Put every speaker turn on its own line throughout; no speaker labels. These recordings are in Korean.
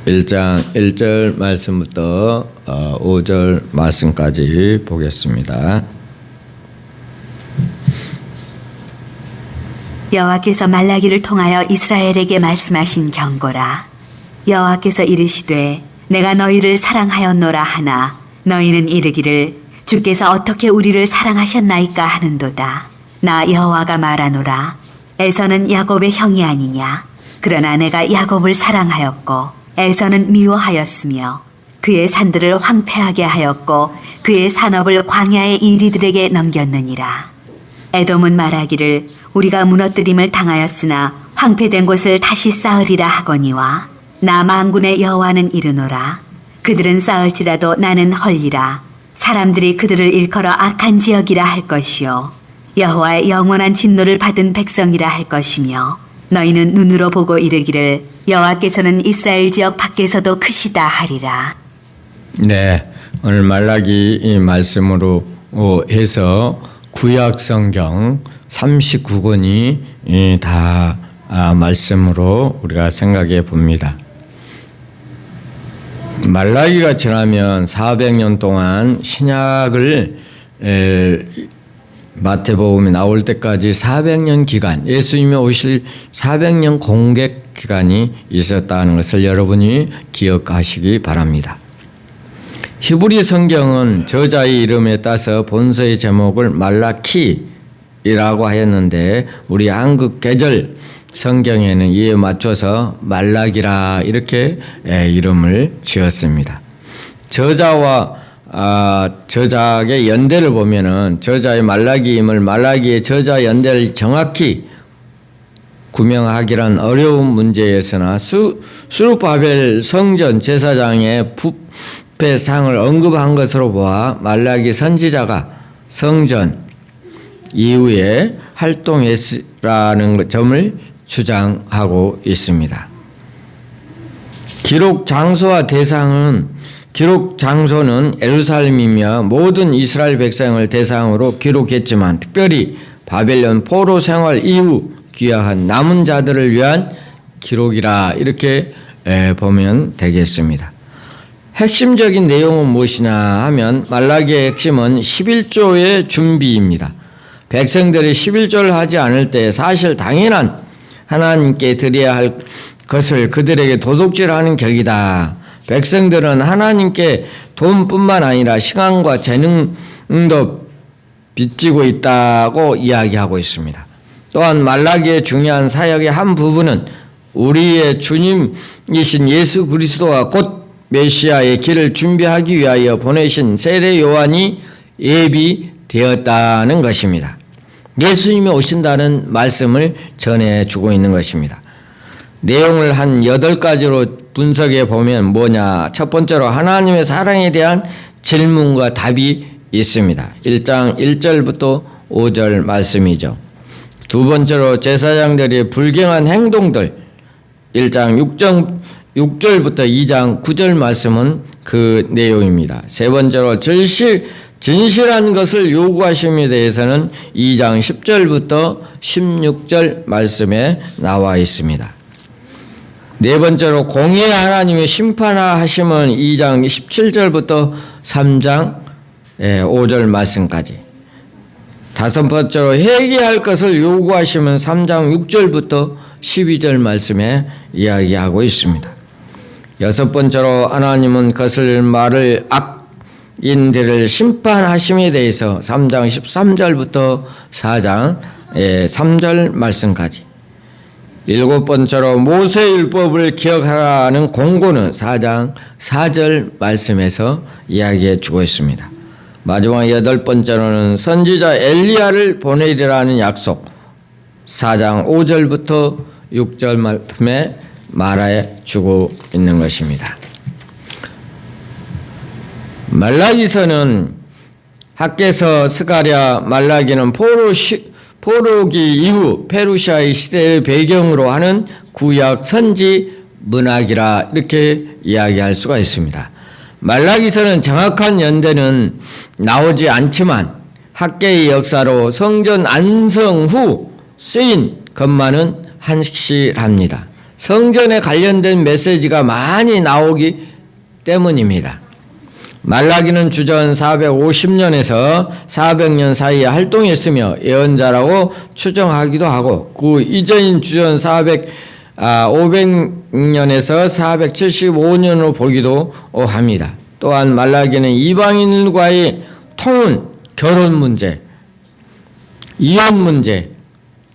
1장 1절 말씀부터 5절 말씀까지 보겠습니다.
여호와께서 말라기를 통하여 이스라엘에게 말씀하신 경고라. 여호와께서 이르시되 내가 너희를 사랑하였노라 하나 너희는 이르기를 주께서 어떻게 우리를 사랑하셨나이까 하는도다. 나 여호와가 말하노라. 에서는 야곱의 형이 아니냐. 그러나 내가 야곱을 사랑하였고 에서는 미워하였으며 그의 산들을 황폐하게 하였고 그의 산업을 광야의 이리들에게 넘겼느니라. 에돔은 말하기를 우리가 무너뜨림을 당하였으나 황폐된 곳을 다시 쌓으리라 하거니와 나 만군의 여호와는 이르노라. 그들은 쌓을지라도 나는 헐리라. 사람들이 그들을 일컬어 악한 지역이라 할 것이요 여호와의 영원한 진노를 받은 백성이라 할 것이며 너희는 눈으로 보고 이르기를 여호와께서는 이스라엘 지역 밖에서도 크시다 하리라.
네, 오늘 말라기 이 말씀으로 해서 구약 성경 39권이 다 말씀으로 우리가 생각해 봅니다. 말라기가 지나면 400년 동안 신약을 마태복음이 나올 때까지 400년 기간, 예수님이 오실 400년 공백 기간이 있었다는 것을 여러분이 기억하시기 바랍니다. 히브리 성경은 저자의 이름에 따서 본서의 제목을 말라키라고 하였는데 우리 한국 개절 성경에는 이에 맞춰서 말라기라 이렇게 이름을 지었습니다. 저자와 저작의 연대를 보면은 저자의 말라기임을 말라기의 저자 연대를 정확히 구명하기란 어려운 문제였으나 수르바벨 성전 제사장의 부패상을 언급한 것으로 보아 말라기 선지자가 성전 이후에 활동했으라는 점을 주장하고 있습니다. 기록 장소는 예루살렘이며 모든 이스라엘 백성을 대상으로 기록했지만 특별히 바벨론 포로 생활 이후 귀화한 남은 자들을 위한 기록이라 이렇게 보면 되겠습니다. 핵심적인 내용은 무엇이냐 하면 말라기의 핵심은 11조의 준비입니다. 백성들이 11조를 하지 않을 때 사실 당연한 하나님께 드려야 할 것을 그들에게 도둑질하는 격이다. 백성들은 하나님께 돈뿐만 아니라 시간과 재능도 빚지고 있다고 이야기하고 있습니다. 또한 말라기의 중요한 사역의 한 부분은 우리의 주님이신 예수 그리스도와 곧 메시아의 길을 준비하기 위하여 보내신 세례 요한이 예비되었다는 것입니다. 예수님이 오신다는 말씀을 전해주고 있는 것입니다. 내용을 한 8가지로 분석해 보면 뭐냐? 첫 번째로 하나님의 사랑에 대한 질문과 답이 있습니다. 1장 1절부터 5절 말씀이죠. 두 번째로 제사장들의 불경한 행동들 1장 6절부터 2장 9절 말씀은 그 내용입니다. 세 번째로 진실한 것을 요구하심에 대해서는 2장 10절부터 16절 말씀에 나와 있습니다. 네 번째로 공의의 하나님의 심판하심은 2장 17절부터 3장 5절 말씀까지. 다섯 번째로 회개할 것을 요구하시면 3장 6절부터 12절 말씀에 이야기하고 있습니다. 여섯 번째로 하나님은 거슬 말을 악인들을 심판하심에 대해서 3장 13절부터 4장 3절 말씀까지. 일곱 번째로 모세율법을 기억하라는 공고는 4장 4절 말씀에서 이야기해 주고 있습니다. 마지막 여덟 번째로는 선지자 엘리야를 보내리라는 약속 4장 5절부터 6절 말씀에 말해 주고 있는 것입니다. 말라기서는 학개서, 스가랴, 말라기는 포로기 이후 페르시아의 시대의 배경으로 하는 구약 선지 문학이라 이렇게 이야기할 수가 있습니다. 말라기서는 정확한 연대는 나오지 않지만 학계의 역사로 성전 안성 후 쓰인 것만은 확실합니다. 성전에 관련된 메시지가 많이 나오기 때문입니다. 말라기는 주전 450년에서 400년 사이에 활동했으며 예언자라고 추정하기도 하고 그 이전인 주전 500년에서 475년으로 보기도 합니다. 또한 말라기는 이방인과의 통혼, 결혼 문제, 이혼 문제,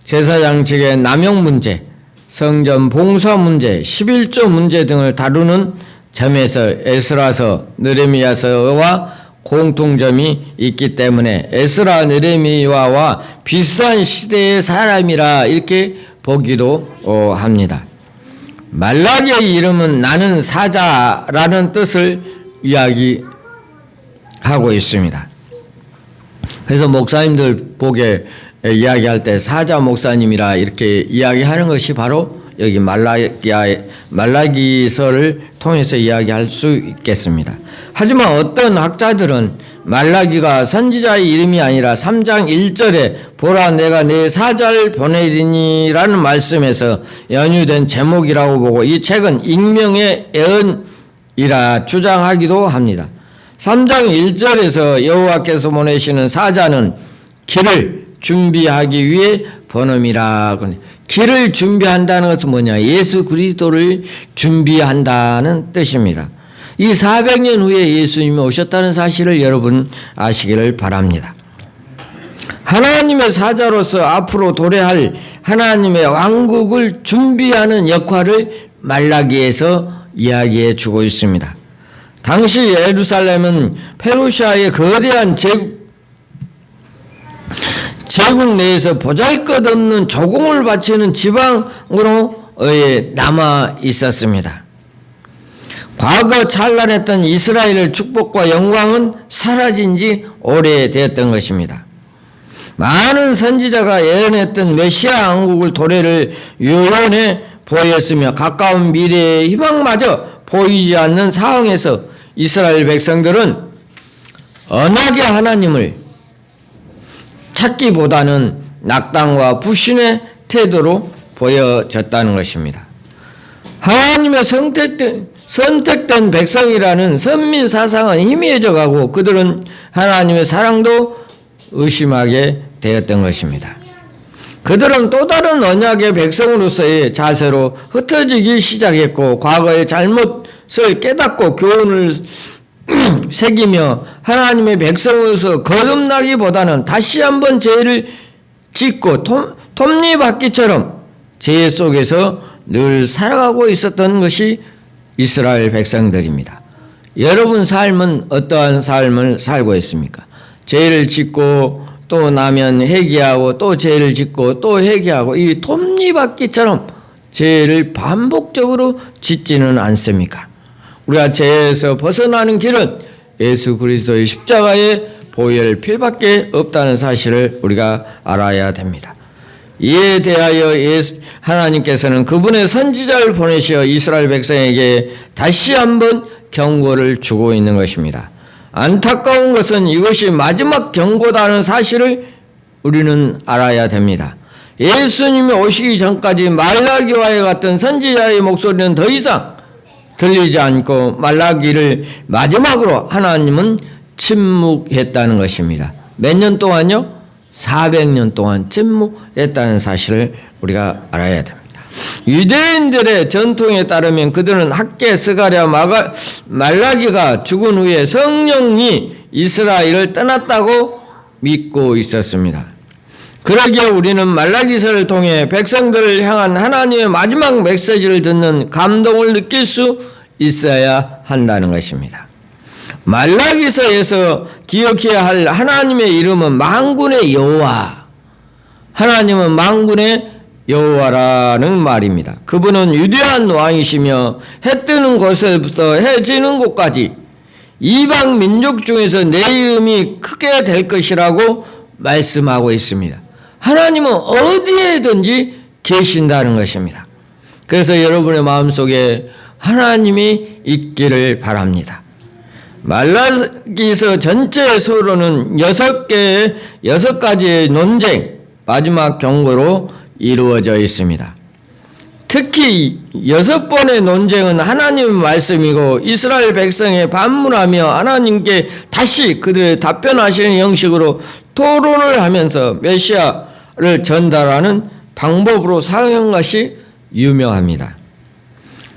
제사장직의 남용 문제, 성전 봉사 문제, 11조 문제 등을 다루는 점에서 에스라서, 느헤미야서와 공통점이 있기 때문에 에스라, 느헤미야와 비슷한 시대의 사람이라 이렇게 보기도 합니다. 말라기의 이름은 나는 사자라는 뜻을 이야기하고 있습니다. 그래서 목사님들 보게 이야기할 때 사자 목사님이라 이렇게 이야기하는 것이 바로 여기 말라기서를 통해서 이야기할 수 있겠습니다. 하지만 어떤 학자들은 말라기가 선지자의 이름이 아니라 3장 1절에 보라 내가 내 사자를 보내리니라는 말씀에서 연유된 제목이라고 보고 이 책은 익명의 예언이라 주장하기도 합니다. 3장 1절에서 여호와께서 보내시는 사자는 길을 준비하기 위해 번음이라. 길을 준비한다는 것은 뭐냐? 예수 그리스도를 준비한다는 뜻입니다. 이 400년 후에 예수님이 오셨다는 사실을 여러분 아시기를 바랍니다. 하나님의 사자로서 앞으로 도래할 하나님의 왕국을 준비하는 역할을 말라기에서 이야기해 주고 있습니다. 당시 예루살렘은 페르시아의 거대한 제국 내에서 보잘것없는 조공을 바치는 지방으로 남아 있었습니다. 과거 찬란했던 이스라엘의 축복과 영광은 사라진 지 오래되었던 것입니다. 많은 선지자가 예언했던 메시아 왕국을 도래를 요원해 보였으며 가까운 미래의 희망마저 보이지 않는 상황에서 이스라엘 백성들은 언약의 하나님을 찾기보다는 낙담과 불신의 태도로 보여졌다는 것입니다. 하나님의 선택된 백성이라는 선민 사상은 희미해져 가고 그들은 하나님의 사랑도 의심하게 되었던 것입니다. 그들은 또 다른 언약의 백성으로서의 자세로 흩어지기 시작했고 과거의 잘못을 깨닫고 교훈을 새기며 하나님의 백성으로서 거듭나기보다는 다시 한번 죄를 짓고 톱니바퀴처럼 죄 속에서 늘 살아가고 있었던 것이 이스라엘 백성들입니다. 여러분 삶은 어떠한 삶을 살고 있습니까? 죄를 짓고 또 나면 회개하고 또 죄를 짓고 또 회개하고 이 톱니바퀴처럼 죄를 반복적으로 짓지는 않습니까? 우리가 죄에서 벗어나는 길은 예수 그리스도의 십자가의 보혈 필밖에 없다는 사실을 우리가 알아야 됩니다. 이에 대하여 하나님께서는 그분의 선지자를 보내시어 이스라엘 백성에게 다시 한번 경고를 주고 있는 것입니다. 안타까운 것은 이것이 마지막 경고다는 사실을 우리는 알아야 됩니다. 예수님이 오시기 전까지 말라기와의 같은 선지자의 목소리는 더 이상 들리지 않고 말라기를 마지막으로 하나님은 침묵했다는 것입니다. 몇 년 동안요? 400년 동안 침묵했다는 사실을 우리가 알아야 됩니다. 유대인들의 전통에 따르면 그들은 학개, 스가랴, 말라기가 죽은 후에 성령이 이스라엘을 떠났다고 믿고 있었습니다. 그러기에 우리는 말라기서를 통해 백성들을 향한 하나님의 마지막 메시지를 듣는 감동을 느낄 수 있어야 한다는 것입니다. 말라기서에서 기억해야 할 하나님의 이름은 만군의 여호와. 하나님은 만군의 여호와라는 말입니다. 그분은 위대한 왕이시며 해 뜨는 곳에부터 해 지는 곳까지 이방 민족 중에서 내 이름이 크게 될 것이라고 말씀하고 있습니다. 하나님은 어디에든지 계신다는 것입니다. 그래서 여러분의 마음속에 하나님이 있기를 바랍니다. 말라기서 전체 서론은 6가지의 논쟁, 마지막 경고로 이루어져 있습니다. 특히 6번의 논쟁은 하나님의 말씀이고 이스라엘 백성의 반문하며 하나님께 다시 그들의 답변하시는 형식으로 토론을 하면서 메시아를 전달하는 방법으로 사용한 것이 유명합니다.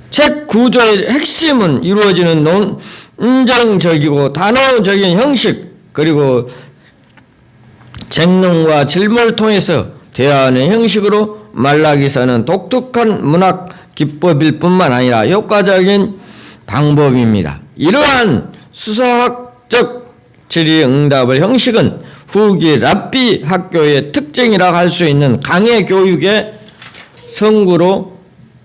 책 구조의 핵심은 이루어지는 논쟁적이고 단어적인 형식 그리고 쟁론과 질문을 통해서 대화하는 형식으로 말라기서는 독특한 문학 기법일 뿐만 아니라 효과적인 방법입니다. 이러한 수사학적 질의응답의 형식은 후기 랍비 학교의 특징이라 할 수 있는 강해 교육의 성구로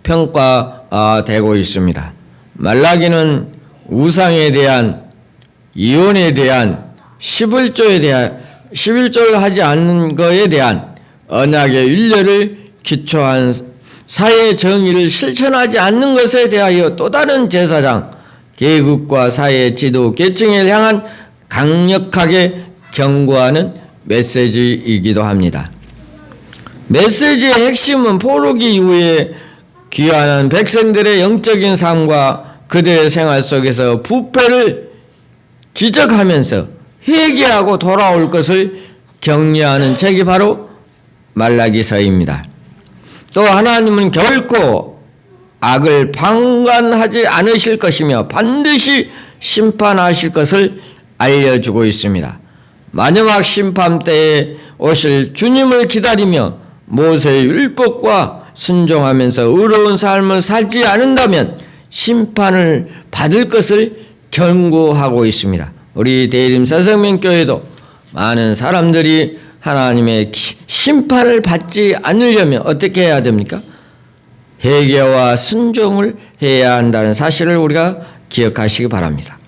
평가되고 있습니다. 말라기는 우상에 대한, 이혼에 대한, 11조를 하지 않는 것에 대한 언약의 윤례를 기초한 사회 정의를 실천하지 않는 것에 대하여 또 다른 제사장, 계급과 사회 지도 계층을 향한 강력하게 경고하는 메시지이기도 합니다. 메시지의 핵심은 포로기 이후에 귀환한 백성들의 영적인 삶과 그들의 생활 속에서 부패를 지적하면서 회개하고 돌아올 것을 격려하는 책이 바로 말라기서입니다. 또 하나님은 결코 악을 방관하지 않으실 것이며 반드시 심판하실 것을 알려주고 있습니다. 마지막 심판 때에 오실 주님을 기다리며 모세의 율법과 순종하면서 의로운 삶을 살지 않는다면 심판을 받을 것을 경고하고 있습니다. 우리 대림 새생명교회도 많은 사람들이 하나님의 심판을 받지 않으려면 어떻게 해야 됩니까? 회개와 순종을 해야 한다는 사실을 우리가 기억하시기 바랍니다.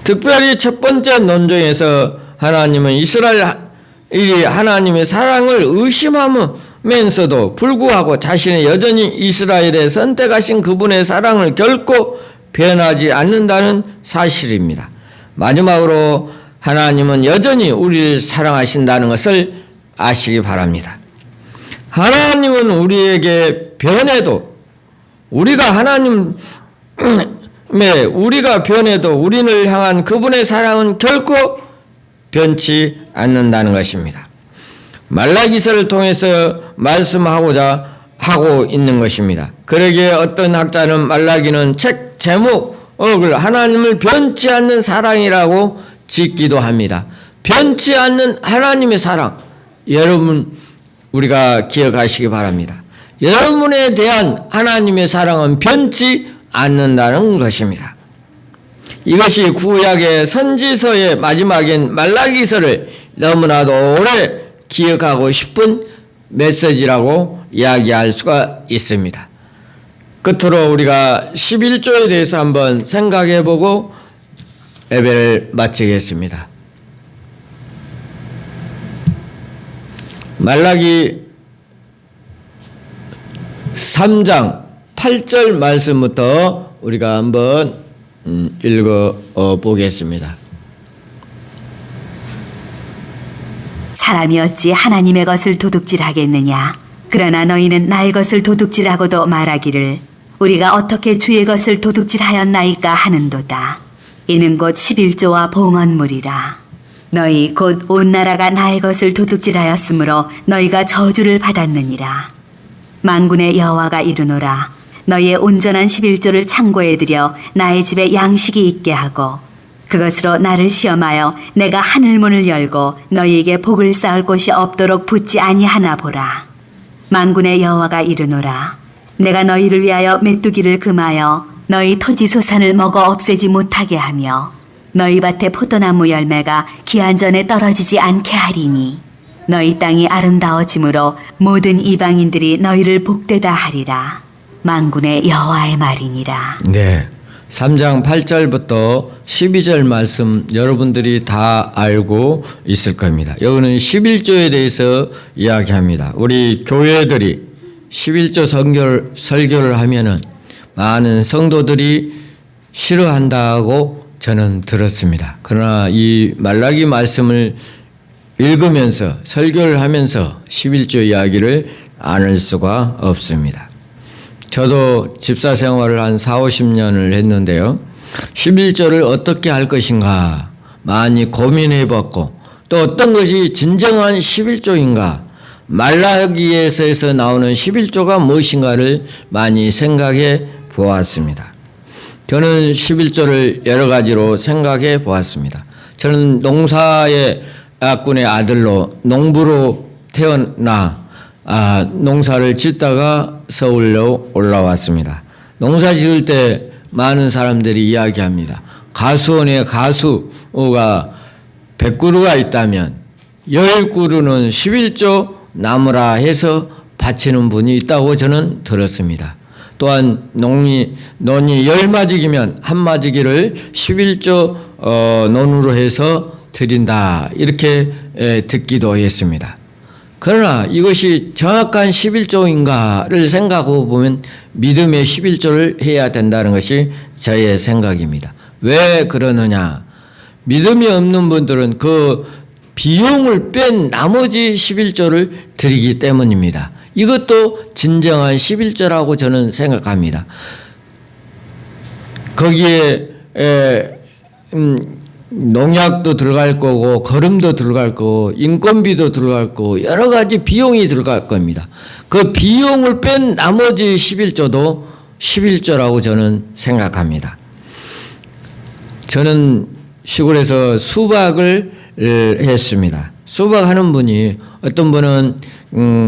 특별히 첫 번째 논쟁에서 하나님은 이스라엘이 하나님의 사랑을 의심하면서도 불구하고 자신이 여전히 이스라엘에 선택하신 그분의 사랑을 결코 변하지 않는다는 사실입니다. 마지막으로 하나님은 여전히 우리를 사랑하신다는 것을 아시기 바랍니다. 하나님은 우리에게 변해도 우리가 변해도 우리를 향한 그분의 사랑은 결코 변치 않는다는 것입니다. 말라기서를 통해서 말씀하고자 하고 있는 것입니다. 그러기에 어떤 학자는 말라기는 책 제목을 하나님을 변치 않는 사랑이라고 짓기도 합니다. 변치 않는 하나님의 사랑, 여러분 우리가 기억하시기 바랍니다. 여러분에 대한 하나님의 사랑은 변치 않는다는 것입니다. 이것이 구약의 선지서의 마지막인 말라기서를 너무나도 오래 기억하고 싶은 메시지라고 이야기할 수가 있습니다. 끝으로 우리가 11조에 대해서 한번 생각해보고 예배를 마치겠습니다. 말라기 3장 8절 말씀부터 우리가 한번 읽어 보겠습니다.
사람이 어찌 하나님의 것을 도둑질하겠느냐? 그러나 너희는 나의 것을 도둑질하고도 말하기를 우리가 어떻게 주의 것을 도둑질하였나이까 하는도다. 이는 곧 11조와 봉헌물이라. 너희 곧 온 나라가 나의 것을 도둑질하였으므로 너희가 저주를 받았느니라. 만군의 여호와가 이르노라. 너희의 온전한 11조를 창고에 들여 나의 집에 양식이 있게 하고 그것으로 나를 시험하여 내가 하늘문을 열고 너희에게 복을 쌓을 곳이 없도록 붙지 아니하나 보라. 만군의 여호와가 이르노라. 내가 너희를 위하여 메뚜기를 금하여 너희 토지 소산을 먹어 없애지 못하게 하며 너희 밭에 포도나무 열매가 기한 전에 떨어지지 않게 하리니 너희 땅이 아름다워짐으로 모든 이방인들이 너희를 복되다 하리라. 만군의 여호와의 말이니라.
네, 3장 8절부터 12절 말씀 여러분들이 다 알고 있을 겁니다. 여기는 11조에 대해서 이야기합니다. 우리 교회들이 11조 설교를 하면은 많은 성도들이 싫어한다고 저는 들었습니다. 그러나 이 말라기 말씀을 읽으면서 설교를 하면서 11조 이야기를 않을 수가 없습니다. 저도 집사 생활을 한 4, 50년을 했는데요. 11조를 어떻게 할 것인가 많이 고민해 봤고, 또 어떤 것이 진정한 11조인가, 말라기에서 나오는 11조가 무엇인가를 많이 생각해 보았습니다. 저는 11조를 여러 가지로 생각해 보았습니다. 저는 농사의 아꾼의 아들로 농부로 태어나 농사를 짓다가 서울로 올라왔습니다. 농사 지을 때 많은 사람들이 이야기합니다. 가수원에 가수가 100그루가 있다면 10그루는 11조 나무라 해서 바치는 분이 있다고 저는 들었습니다. 또한 논이 10마지기면 한 마지기를 11조 논으로 해서 드린다, 이렇게 듣기도 했습니다. 그러나 이것이 정확한 11조인가를 생각하고 보면 믿음의 11조를 해야 된다는 것이 저의 생각입니다. 왜 그러느냐? 믿음이 없는 분들은 그 비용을 뺀 나머지 11조를 드리기 때문입니다. 이것도 진정한 11조라고 저는 생각합니다. 거기에 농약도 들어갈 거고, 거름도 들어갈 거고, 인건비도 들어갈 거고, 여러 가지 비용이 들어갈 겁니다. 그 비용을 뺀 나머지 11조도 11조라고 저는 생각합니다. 저는 시골에서 수박을 했습니다. 수박하는 분이, 어떤 분은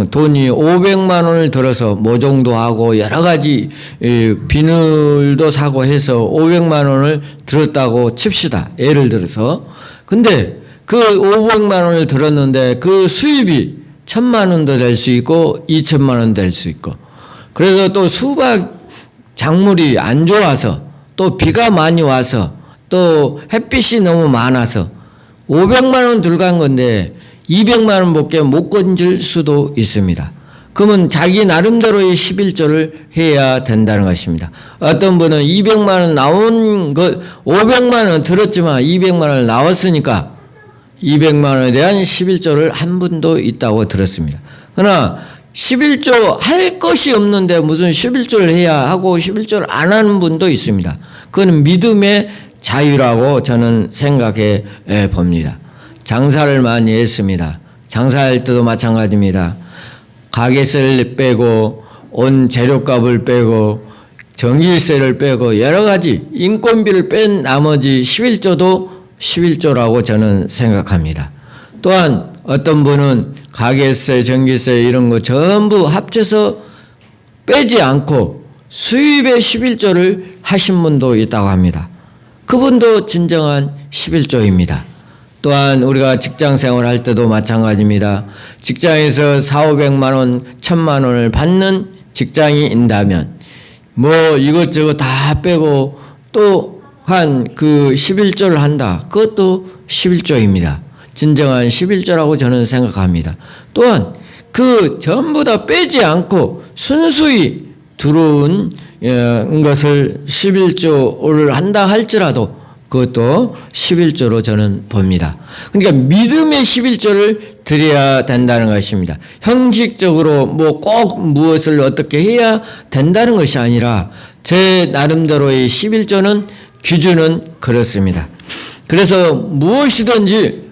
돈이 500만 원을 들어서 모종도 하고 여러 가지 비늘도 사고 해서 500만 원을 들었다고 칩시다. 예를 들어서. 근데 그 500만 원을 들었는데 그 수입이 1000만 원도 될 수 있고 2000만 원도 될 수 있고, 그래서 또 수박 작물이 안 좋아서, 또 비가 많이 와서, 또 햇빛이 너무 많아서 500만 원 들어간 건데 200만 원밖에 못 건질 수도 있습니다. 그러면 자기 나름대로의 11조를 해야 된다는 것입니다. 어떤 분은 200만 원 나온 것, 500만 원 들었지만 200만 원 나왔으니까 200만 원에 대한 11조를 한 분도 있다고 들었습니다. 그러나 11조 할 것이 없는데 무슨 11조를 해야 하고 11조를 안 하는 분도 있습니다. 그건 믿음의 자유라고 저는 생각해 봅니다. 장사를 많이 했습니다. 장사할 때도 마찬가지입니다. 가게세를 빼고, 온 재료값을 빼고, 전기세를 빼고, 여러 가지 인건비를 뺀 나머지 11조도 11조라고 저는 생각합니다. 또한 어떤 분은 가게세, 전기세 이런 거 전부 합쳐서 빼지 않고 수입의 11조를 하신 분도 있다고 합니다. 그분도 진정한 11조입니다. 또한 우리가 직장 생활할 때도 마찬가지입니다. 직장에서 400~500만 원, 1000만 원을 받는 직장이 있다면 뭐 이것저것 다 빼고 또 한 그 11조를 한다. 그것도 11조입니다. 진정한 11조라고 저는 생각합니다. 또한 그 전부 다 빼지 않고 순수히 들어온 것을 11조를 한다 할지라도 그것도 11조로 저는 봅니다. 그러니까 믿음의 11조를 드려야 된다는 것입니다. 형식적으로 뭐 꼭 무엇을 어떻게 해야 된다는 것이 아니라 제 나름대로의 11조는 기준은 그렇습니다. 그래서 무엇이든지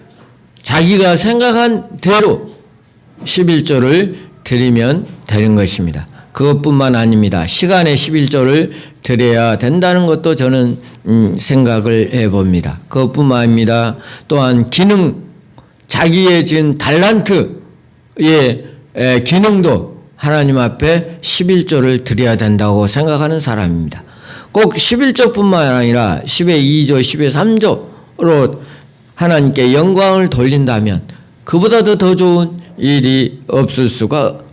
자기가 생각한 대로 11조를 드리면 되는 것입니다. 그것뿐만 아닙니다. 시간의 11조를 드려야 된다는 것도 저는 생각을 해봅니다. 그것뿐만 아닙니다. 또한 기능, 자기의 지은 달란트의 기능도 하나님 앞에 11조를 드려야 된다고 생각하는 사람입니다. 꼭 11조뿐만 아니라 10의 2조, 10의 3조로 하나님께 영광을 돌린다면 그보다도 더 좋은 일이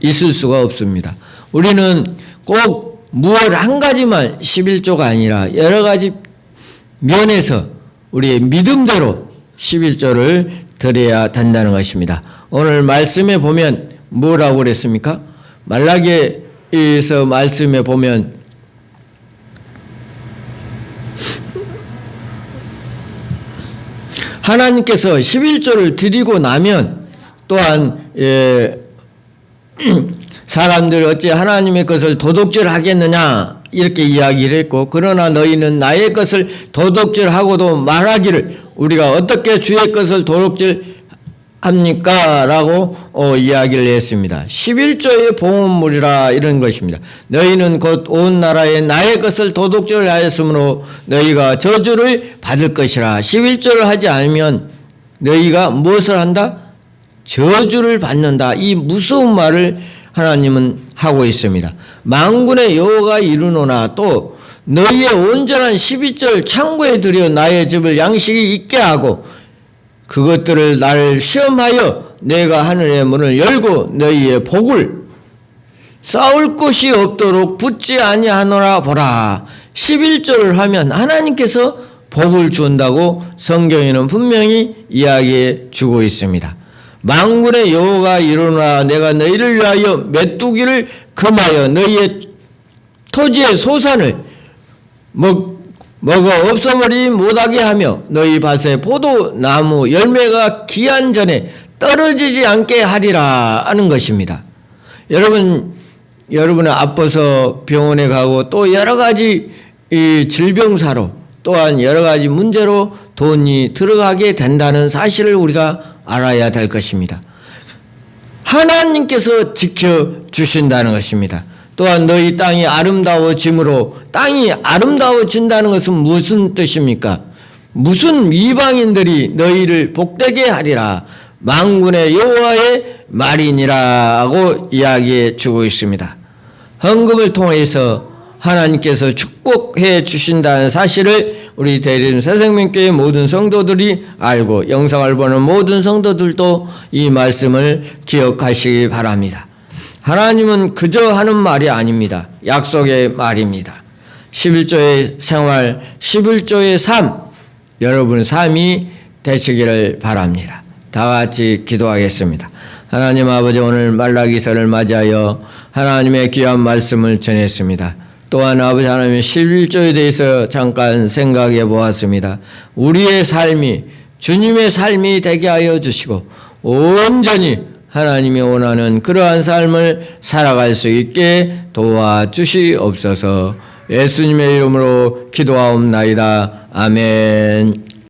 있을 수가 없습니다. 우리는 꼭 무엇 한 가지만 11조가 아니라 여러 가지 면에서 우리의 믿음대로 11조를 드려야 된다는 것입니다. 오늘 말씀에 보면 뭐라고 그랬습니까? 말라기에서 말씀에 보면 하나님께서 11조를 드리고 나면 또한 사람들이 어찌 하나님의 것을 도둑질하겠느냐 이렇게 이야기를 했고, 그러나 너희는 나의 것을 도둑질하고도 말하기를 우리가 어떻게 주의 것을 도둑질합니까? 라고 이야기를 했습니다. 11조의 봉헌물이라 이런 것입니다. 너희는 곧 온 나라에 나의 것을 도둑질하였으므로 너희가 저주를 받을 것이라. 11조를 하지 않으면 너희가 무엇을 한다? 저주를 받는다. 이 무서운 말을 하나님은 하고 있습니다. 만군의 여호와가 이르노나 또 너희의 온전한 12절 창고에 들여 나의 집을 양식이 있게 하고 그것들을 나를 시험하여 내가 하늘의 문을 열고 너희의 복을 쌓을 곳이 없도록 붙지 아니하노라 보라. 11절을 하면 하나님께서 복을 준다고 성경에는 분명히 이야기해 주고 있습니다. 만군의 여호와가 이르노라 내가 너희를 위하여 메뚜기를 금하여 너희의 토지의 소산을 먹어 없어버리지 못하게 하며 너희 밭에 포도나무 열매가 기한 전에 떨어지지 않게 하리라 하는 것입니다. 여러분은 아파서 병원에 가고 또 여러 가지 이 질병사로 또한 여러 가지 문제로 돈이 들어가게 된다는 사실을 우리가 알아야 될 것입니다. 하나님께서 지켜주신다는 것입니다. 또한 너희 땅이 아름다워짐으로, 땅이 아름다워진다는 것은 무슨 뜻입니까? 무슨 이방인들이 너희를 복되게 하리라. 만군의 여호와의 말이니라고 이야기해 주고 있습니다. 헌금을 통해서 하나님께서 축복해 주신다는 사실을 우리 대림 새생명교회 모든 성도들이 알고 영상을 보는 모든 성도들도 이 말씀을 기억하시기 바랍니다. 하나님은 그저 하는 말이 아닙니다. 약속의 말입니다. 11조의 생활, 11조의 삶, 여러분의 삶이 되시기를 바랍니다. 다 같이 기도하겠습니다. 하나님 아버지, 오늘 말라기서를 맞이하여 하나님의 귀한 말씀을 전했습니다. 또한 아버지 하나님의 11조에 대해서 잠깐 생각해 보았습니다. 우리의 삶이 주님의 삶이 되게 하여 주시고 온전히 하나님이 원하는 그러한 삶을 살아갈 수 있게 도와주시옵소서. 예수님의 이름으로 기도하옵나이다. 아멘.